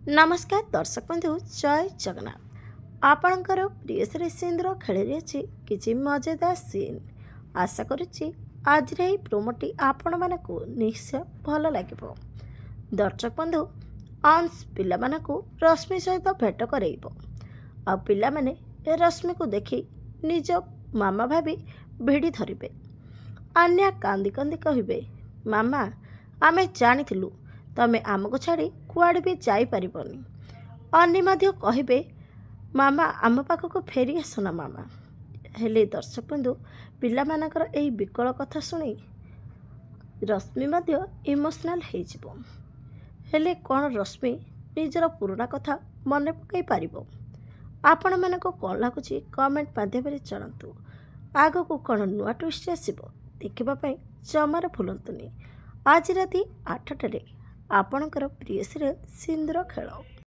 नमस्कार दर्शक बंधु जय जगन्नाथ आपणकर प्रिय श्री सिंधुर खेल अच्छी किसी मजेदार सीन आशा करुच्ची आज प्रोमोटी आपण मानक निश्चय भल लगे। दर्शक बंधु अंश पिलामानकु रश्मि सहित भेट करइब आ पिला माने रश्मि को देखि निज मामा भाभी भिड़ी धरिबे। अन्या कांदी कांदी कहिबे, मामा आमे जानिथिलु तमे आमको छाड़ी कुआड़े भी जाइपारबनी। अन्य मध्य कहिबे, मामा आम पाखक फेरी आसना मामा। हेले दर्शक बंधु पिलामानकर एही विकल कथा शुणी रश्मि मध्य इमोशनाल हो। हेले कौन रश्मि निजर पुराना कथा मन पकई पारिबो? आपण मानको कौन लगुच कमेंट माध्यम जनातु। आगको कौन नुआ ट्विस्ट आसिबो देखिबा जमार भूलंतुनि। आज राति 8टारे आपणकर प्रिय सीरियल सिंधुर खेल।